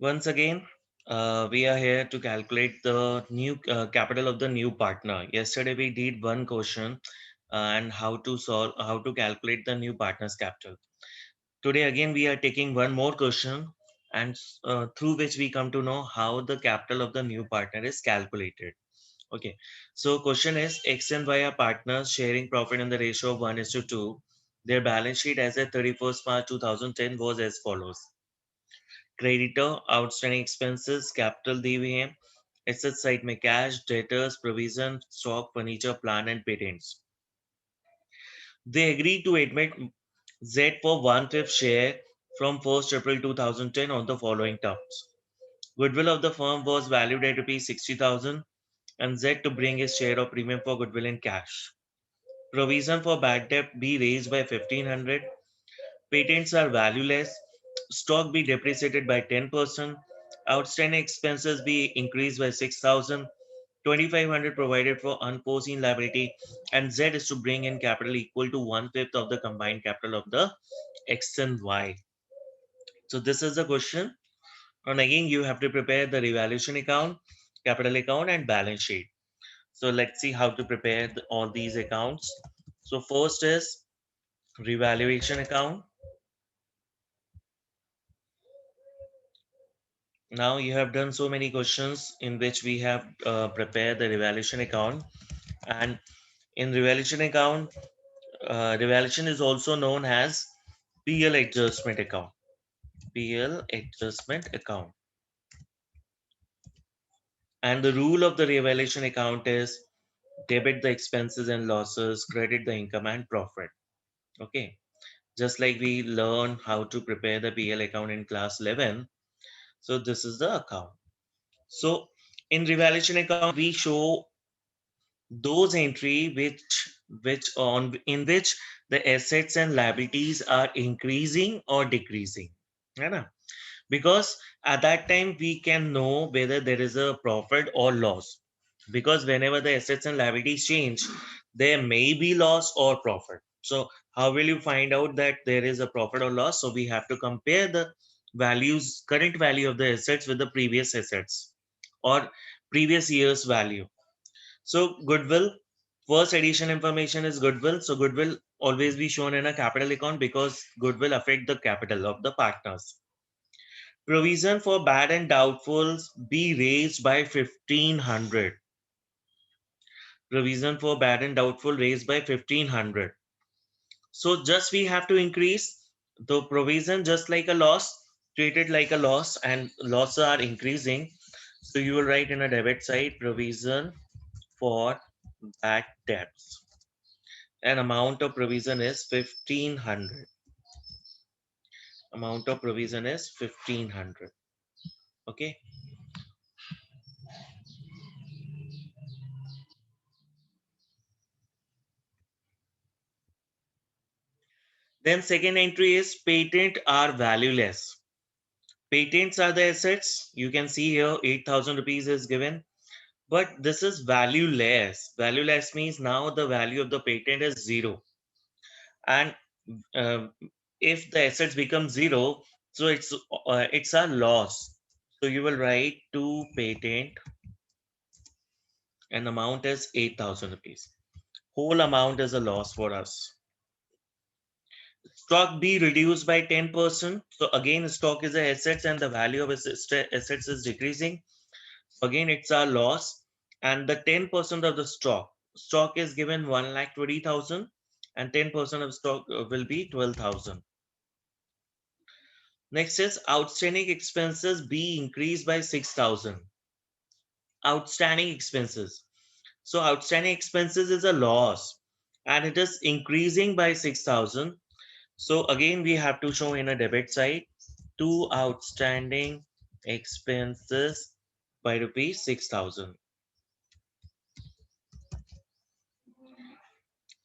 Once again, we are here to calculate the new capital of the new partner. Yesterday we did one question and how to calculate the new partner's capital. Today again we are taking one more question and through which we come to know how the capital of the new partner is calculated. Okay, so question is X and Y are partners sharing profit in the ratio of 1:2. Their balance sheet as at 31st March 2010 was as follows. Creditor, outstanding expenses, capital दी हुई हैं, asset side में cash, debtors, provision, stock, furniture, plant and patents. They agreed to admit Z for 1/5 share from 1st April 2010 on the following terms. Goodwill of the firm was valued at rupees 60,000 and Z to bring his share of premium for goodwill in cash. Provision for bad debt be raised by 1,500. Patents are valueless. Stock be depreciated by 10%. Outstanding expenses be increased by 6,000. 2,500 provided for unforeseen liability, and Z is to bring in capital equal to 1/5 of the combined capital of the X and Y. So this is the question. And again, you have to prepare the revaluation account, capital account, and balance sheet. So let's see how to prepare all these accounts. So first is revaluation account. Now you have done so many questions in which we have prepared the revaluation account, and in revaluation account, revaluation is also known as PL adjustment account. PL adjustment account. And the rule of the revaluation account is debit the expenses and losses, credit the income and profit. Okay. Just like we learn how to prepare the PL account in class 11. So this is the account. So in revaluation account, we show those entry which on in which the assets and liabilities are increasing or decreasing. है ना? Because at that time we can know whether there is a profit or loss, because whenever the assets and liabilities change there may be loss or profit. So how will you find out that there is a profit or loss? So we have to compare the current value of the assets with the previous assets or previous year's value. So goodwill, first addition information is goodwill. So goodwill always be shown in a capital account because goodwill affect the capital of the partners. Provision for bad and doubtfuls be raised by 1,500. Provision for bad and doubtful raised by 1,500. So just we have to increase the provision just like a loss, treated like a loss, and losses are increasing. So you will write in a debit side provision for bad debts. An amount of provision is 1,500. Amount of provision is 1,500. Okay. Then second entry is patent are valueless. Patents are the assets. You can see here 8,000 rupees is given, but this is valueless. Valueless means now the value of the patent is zero. And uh, if the assets become zero, so it's a loss. So you will write to patent and amount is 8,000 rupees. Whole amount is a loss for us. Stock be reduced by 10%. So again, stock is a assets and the value of assets is decreasing. So again, it's a loss. And the 10% of the stock is given 1,20,000 and 10% of stock will be 12,000. Next is outstanding expenses be increased by 6,000. Outstanding expenses. So outstanding expenses is a loss and it is increasing by 6,000. So again, we have to show in a debit side two outstanding expenses by rupees 6,000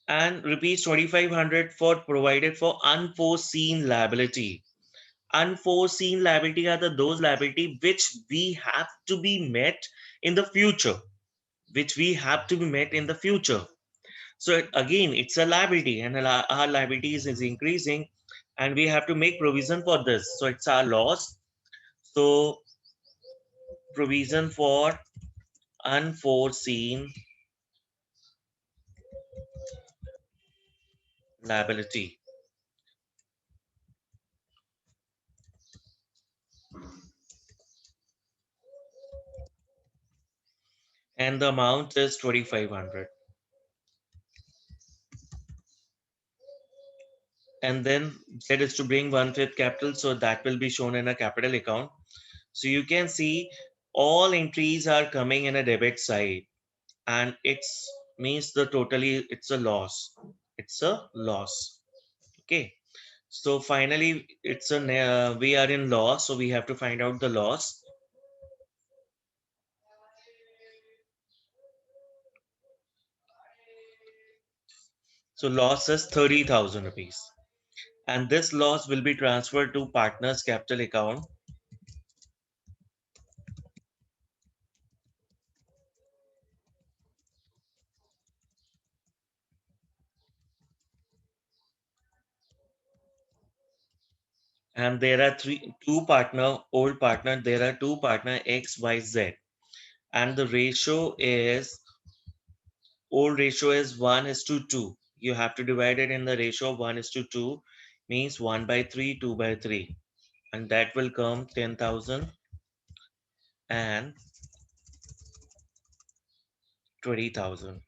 and rupees 2,500 for provided for unforeseen liability. Unforeseen liability are those liability which we have to be met in the future, which we have to be met in the future. So again, it's a liability, and our liabilities is increasing, and we have to make provision for this. So it's our loss. So provision for unforeseen liability. And the amount is 2500. And then Z is to bring 1/5 capital, so that will be shown in a capital account. So you can see all entries are coming in a debit side, and it's means the totally it's a loss. It's a loss. Okay. So finally, we are in loss, so we have to find out the loss. So loss is 30,000 rupees, and this loss will be transferred to partner's capital account. And there are old partner. There are two partner X, Y, Z, and the ratio is old ratio is 1:2. You have to divide it in the ratio of 1:2, means 1/3, 2/3, and that will come 10,000 and 20,000.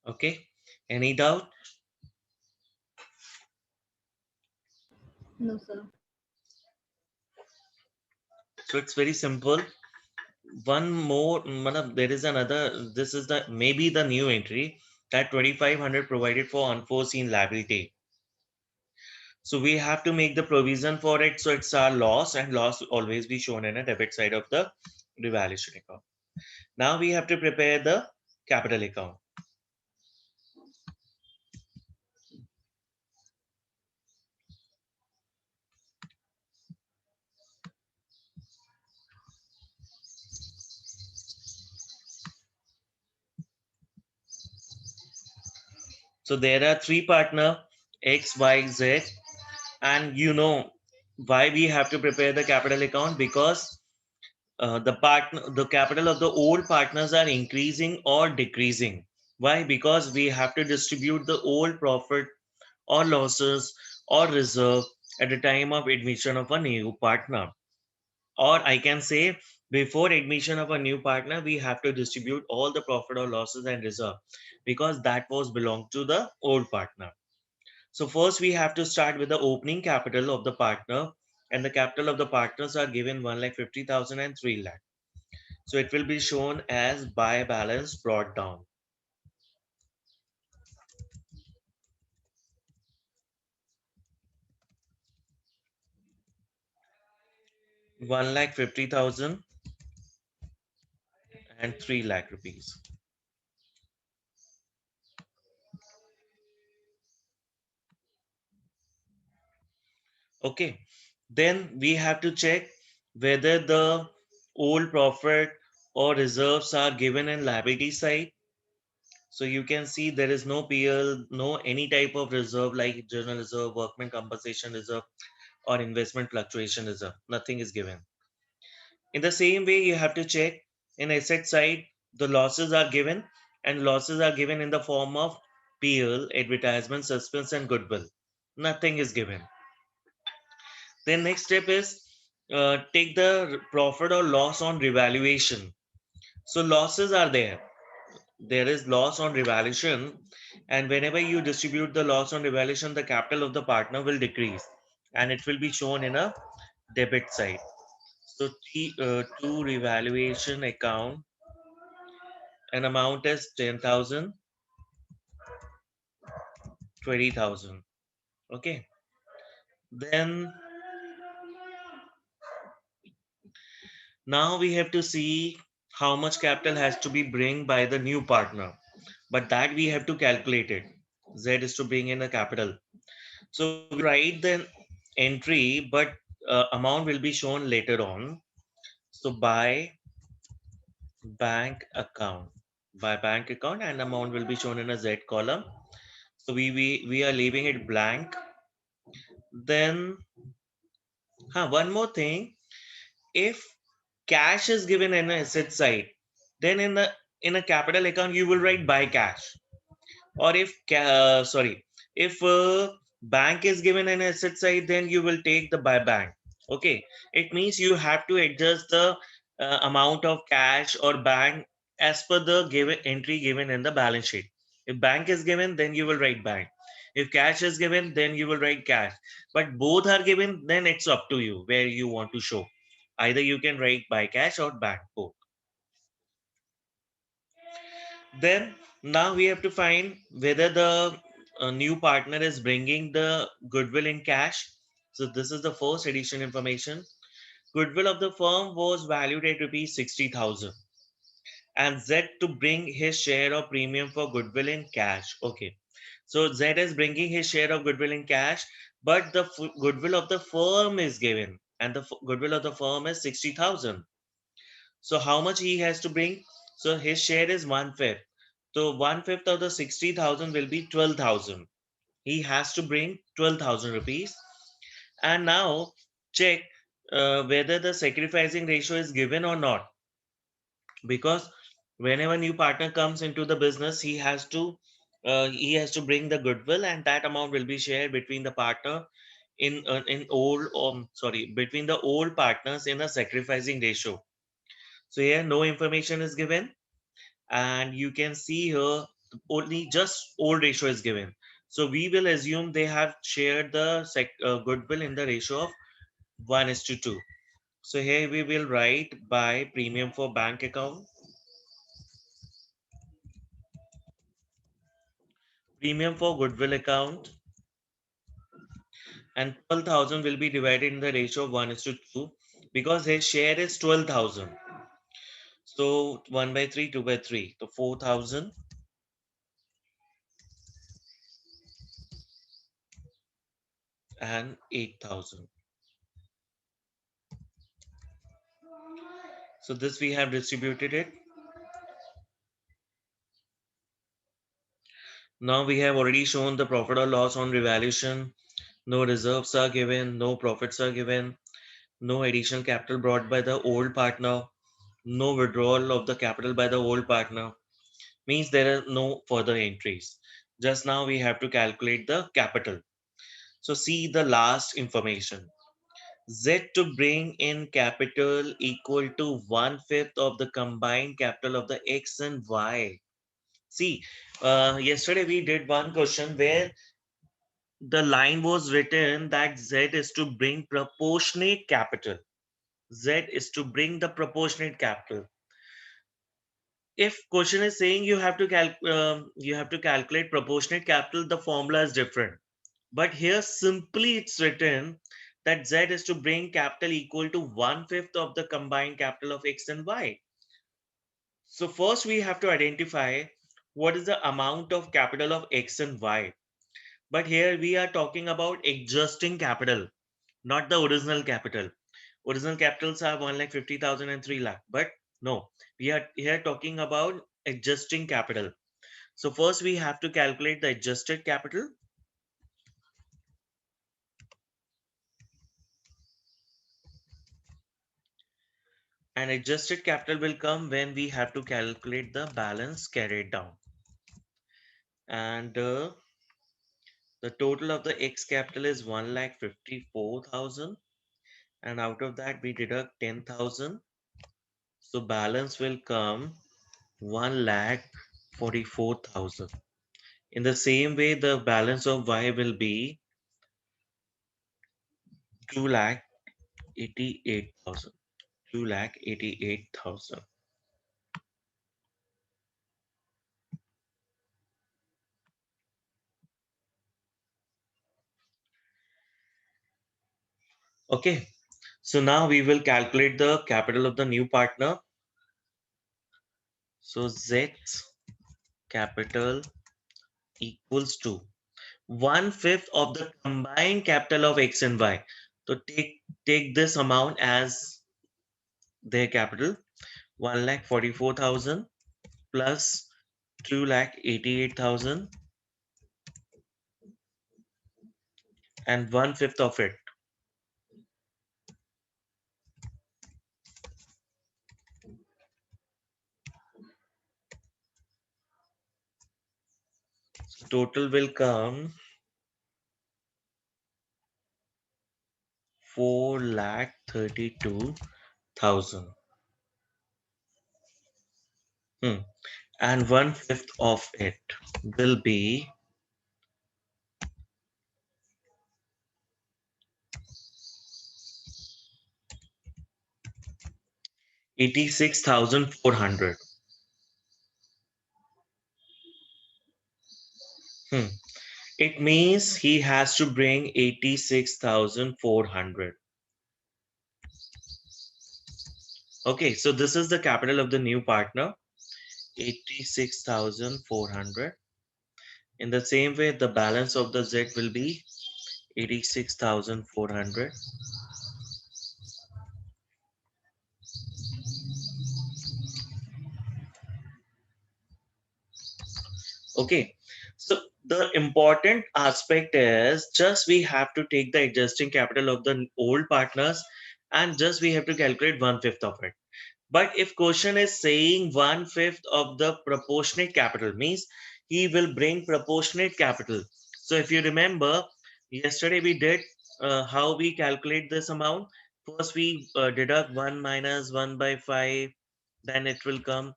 Okay. Any doubt? No, sir. So it's very simple. One more, there is another. This is the maybe the new entry that 2,500 provided for unforeseen liability. So we have to make the provision for it. So it's our loss, and loss will always be shown in a debit side of the revaluation account. Now we have to prepare the capital account. So there are three partner X, Y, Z, and you know why we have to prepare the capital account, because the capital of the old partners are increasing or decreasing. Why? Because we have to distribute the old profit or losses or reserve at the time of admission of a new partner. Or I can say, before admission of a new partner, we have to distribute all the profit or losses and reserve, because that was belonged to the old partner. So first we have to start with the opening capital of the partner, and the capital of the partners are given 1,50,000 and 3 lakh. So it will be shown as by balance brought down. 1,50,000 and 3 lakh rupees. Okay. Then we have to check whether the old profit or reserves are given in liability side. So you can see there is no PL, no any type of reserve like general reserve, workman compensation reserve, or investment fluctuation reserve. Nothing is given. In the same way, you have to check in asset side, the losses are given, and losses are given in the form of PL, advertisement, suspense, and goodwill. Nothing is given. Then next step is take the profit or loss on revaluation. So losses are there. There is loss on revaluation, and whenever you distribute the loss on revaluation, the capital of the partner will decrease, and it will be shown in a debit side. So to revaluation account, an amount is 10,000, 20,000. Okay. Then now we have to see how much capital has to be bring by the new partner. But that we have to calculate it. Z is to bring in a capital. So we write the entry, but amount will be shown later on. So by bank account. By bank account, and amount will be shown in a Z column. So we are leaving it blank. Then, one more thing. If cash is given in an asset side, then in a capital account you will write by cash. Or if bank is given an asset side, then you will take the by bank. Okay, it means you have to adjust the amount of cash or bank as per the given entry given in the balance sheet. If bank is given, then you will write bank. If cash is given, then you will write cash. But both are given, then it's up to you where you want to show. Either you can write by cash or bank, both. Then now we have to find whether the new partner is bringing the goodwill in cash. So this is the first addition information. Goodwill of the firm was valued at rupees 60,000 and Z to bring his share of premium for goodwill in cash. Okay. So Z is bringing his share of goodwill in cash, but the goodwill of the firm is given and the goodwill of the firm is 60,000. So how much he has to bring? So his share is 1/5. So 1/5 of the 60,000 will be 12,000. He has to bring 12,000 rupees. And now check whether the sacrificing ratio is given or not. Because whenever new partner comes into the business, he has to bring the goodwill, and that amount will be shared between the partner in old sorry between the old partners in a sacrificing ratio. So here no information is given, and you can see here only just old ratio is given. So we will assume they have shared the goodwill in the ratio of 1:2. So here we will write by premium for bank account. Premium for goodwill account, and 12,000 will be divided in the ratio of 1:2 because his share is 12,000. So 1/3, 2/3. So 4,000 and 8,000. So this we have distributed it. Now we have already shown the profit or loss on revaluation. No reserves are given, no profits are given, no additional capital brought by the old partner, no withdrawal of the capital by the old partner. Means there are no further entries. Just now we have to calculate the capital. So see the last information. Z to bring in capital equal to 1/5 of the combined capital of the X and Y. See, yesterday we did one question where the line was written that Z is to bring proportionate capital. Z is to bring the proportionate capital. If question is saying you have to calculate proportionate capital, the formula is different. But here simply it's written that Z is to bring capital equal to 1/5 of the combined capital of X and Y. So first we have to identify what is the amount of capital of X and Y. But here we are talking about adjusting capital, not the original capital. Original capitals are 1,50,000 and 3 lakh. But no, we are here talking about adjusting capital. So first we have to calculate the adjusted capital. And adjusted capital will come when we have to calculate the balance carried down. And the total of the X capital is 1,54,000. And out of that we deduct 10,000. So balance will come 1,44,000. In the same way, the balance of Y will be 2,88,000. 2,88,000. Okay. So now we will calculate the capital of the new partner. So Z capital equals to 1/5 of the combined capital of X and Y. So take this amount as their capital. 1,44,000 plus 2,88,000 and 1/5 of it. So total will come 4,32,000. And 1/5 of it will be 86,400. It means he has to bring 86,400. Okay, so this is the capital of the new partner, 86,400. In the same way, the balance of the Z will be 86,400. Okay, so the important aspect is just we have to take the existing capital of the old partners and just we have to calculate 1/5 of it. But if question is saying 1/5 of the proportionate capital means he will bring proportionate capital. So if you remember, yesterday we did how we calculate this amount. First we deduct 1 minus 1 by 5, then it will come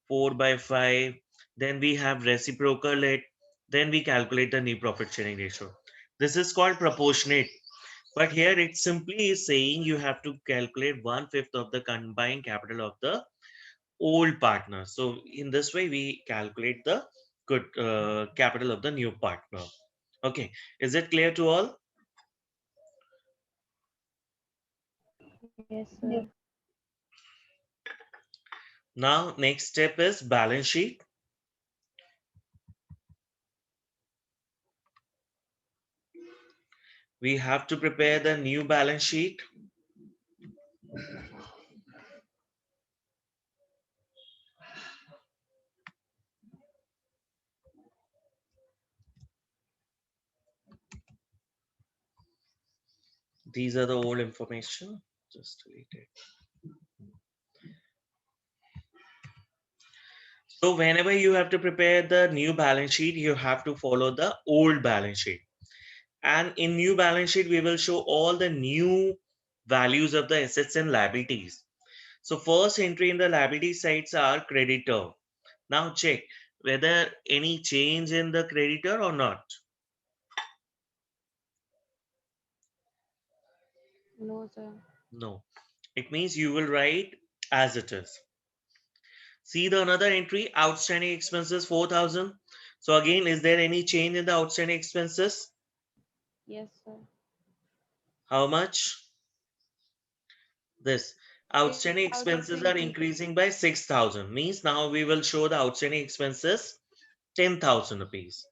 4 by 5, then we have reciprocal it, then we calculate the new profit sharing ratio. This is called proportionate. But here it simply is saying you have to calculate 1/5 of the combined capital of the old partner. So in this way, we calculate the good capital of the new partner. Okay, is it clear to all? Yes, sir. Now, next step is balance sheet. We have to prepare the new balance sheet. These are the old information. Just delete it. So whenever you have to prepare the new balance sheet, you have to follow the old balance sheet. And in new balance sheet, we will show all the new values of the assets and liabilities. So first entry in the liability sides are creditor. Now check whether any change in the creditor or not. No, sir. No. It means you will write as it is. See the another entry, outstanding expenses 4,000. So again, is there any change in the outstanding expenses? Yes, sir. How much? This. Outstanding expenses are 6,020. increasing by 6,000. Means now we will show the outstanding expenses 10,000 rupees.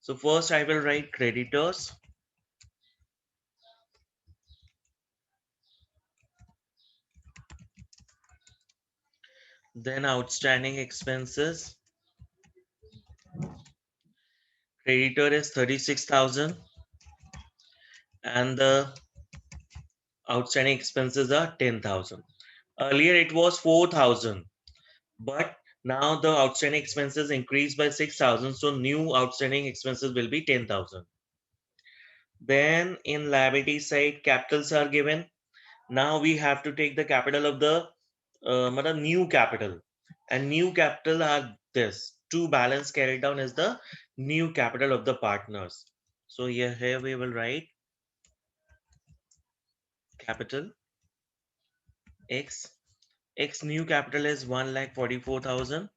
So first I will write creditors. Then outstanding expenses. Creditor is 36,000 and the outstanding expenses are 10,000. Earlier it was 4,000, but now the outstanding expenses increased by 6,000, so new outstanding expenses will be 10,000. Then in liability side, capitals are given. Now we have to take the capital of the new capital, and new capital are this. To balance carried down is the new capital of the partners. So here we will write capital X. X new capital is 1,44,000.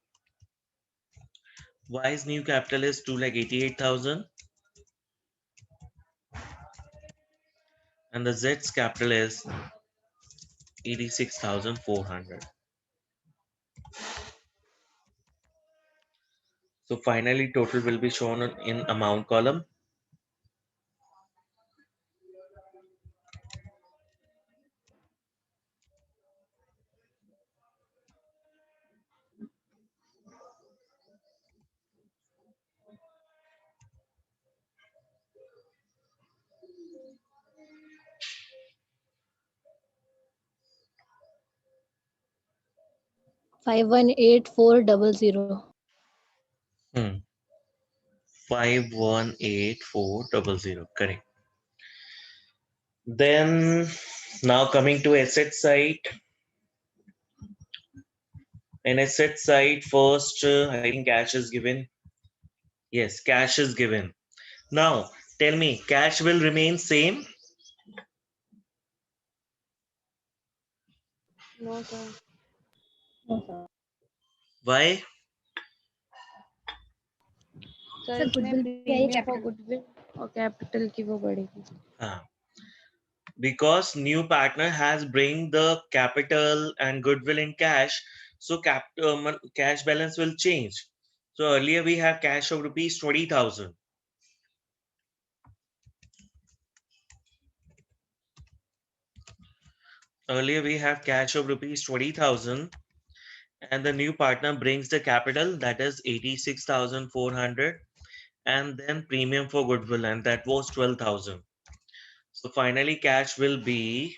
Y's new capital is 2,88,000. And the Z's capital is 86,400. So finally total will be shown in amount column. 518400. 518400. Correct. Then now coming to asset side. In asset side, first, I think cash is given. Yes, cash is given. Now, tell me, cash will remain same? No, sir. Why? Sir sir इसमें goodwill भी आई premium for capital. Goodwill और capital की वो बढ़ेगी. Because new partner has bring the capital and goodwill in cash, so cash balance will change. So earlier we have cash of rupees 20,000. Earlier we have cash of rupees 20,000, and the new partner brings the capital, that is 86,400, and then premium for goodwill, and that was 12,000. So finally cash will be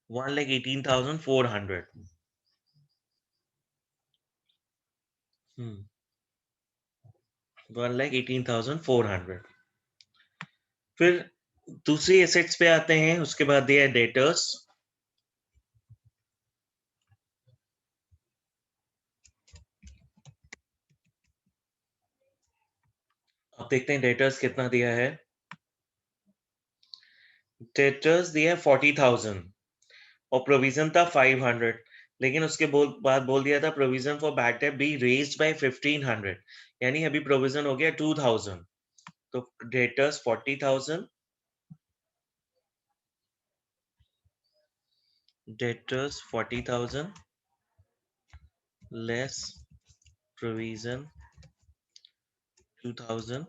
1,18,400. 1,18,400. फिर दूसरी assets पे आते हैं, उसके बाद दिया है debtors. अब देखते हैं डेटर्स कितना दिया है. डेटर्स दिया है 40,000 और प्रोविजन था 500, लेकिन उसके बाद बोल दिया था provision for bad debt be raised bye 1,500, यानी अभी प्रोविजन हो गया 2,000. तो debtors 40,000, debtors 40,000 less provision 2,000.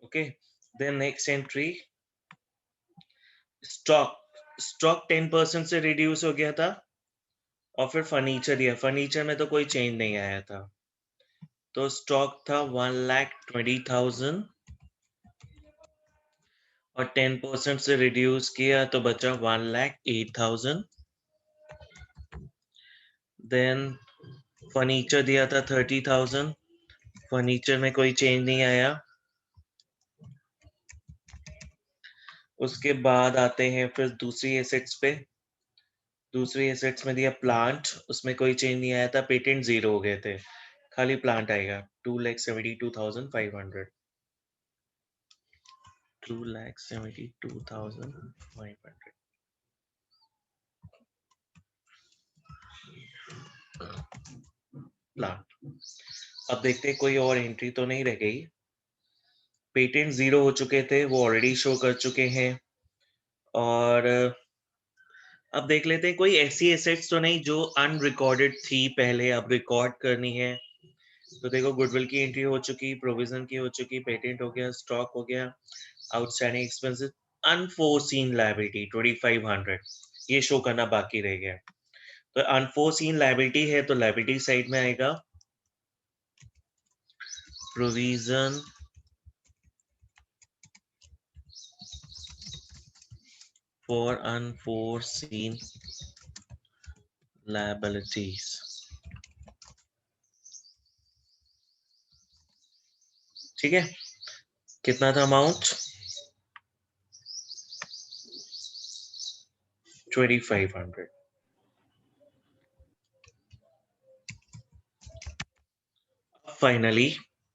Okay, then next entry, stock 10% से रिड्यूस हो गया था, और फिर फर्नीचर दिया. फर्नीचर में तो कोई चेंज नहीं आया था, तो स्टॉक था 1,20,000 और 10% से रिड्यूस किया तो बचा 1,08,000. देन फर्नीचर दिया था 30,000, फर्नीचर में कोई चेंज नहीं आया. उसके बाद आते हैं फिर दूसरी एसेट्स पे. दूसरी एसेट्स में दिया प्लांट, उसमें कोई चेंज नहीं आया था, पेटेंट 0 हो गए थे, खाली प्लांट आएगा 2,72,500. 2,72,500 प्लांट. अब देखते हैं कोई और एंट्री तो नहीं रह गई. पेटेंट 0 हो चुके थे, वो ऑलरेडी शो कर चुके हैं. और अब देख लेते हैं कोई ऐसी एसेट्स तो नहीं जो अनरिकॉर्डेड थी पहले, अब रिकॉर्ड करनी है. तो देखो गुडविल की एंट्री हो चुकी, प्रोविजन की हो चुकी, पेटेंट हो गया, स्टॉक हो गया, आउटस्टैंडिंग एक्सपेंसेस, अनफोर्सीन लायबिलिटी 2,500 ये शो करना बाकी रह गया. तो अनफोर्सीन लायबिलिटी है तो लायबिलिटी साइड में आएगा प्रोविजन फॉर अनफोर्सीन लायबिलिटीज. ठीक है, कितना था अमाउंट? 2,500. फाइनली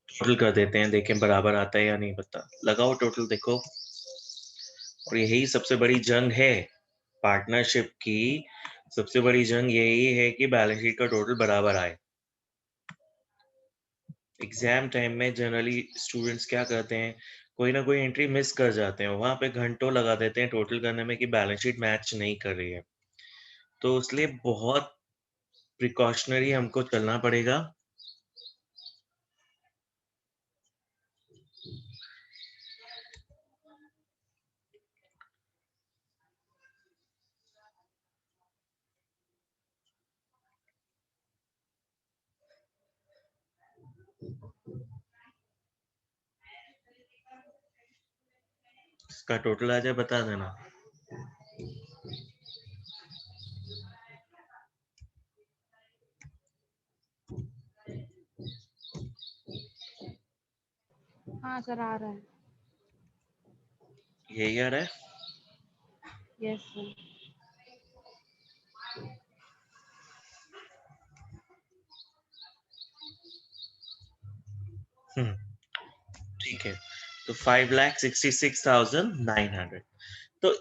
टोटल कर देते हैं, देखें बराबर आता है या नहीं. बता लगाओ टोटल, देखो. और यही सबसे बड़ी जंग है पार्टनरशिप की. सबसे बड़ी जंग यही है कि बैलेंस शीट का टोटल बराबर आए. एग्जाम टाइम में जनरली स्टूडेंट्स क्या करते हैं, कोई ना कोई एंट्री मिस कर जाते हैं, वहां पे घंटों लगा देते हैं टोटल करने में कि बैलेंस शीट मैच नहीं कर रही है. तो इसलिए बहुत प्रिकॉशनरी हमको चलना पड़ेगा। इसका टोटल आ जाए बता देना। हाँ सर आ रहा है। यही आ रहा है। Yes sir. ठीक है, तो 5,66,900. So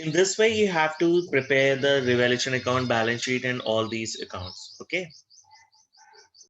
in this way, you have to prepare the revaluation account, balance sheet, and all these accounts. Okay.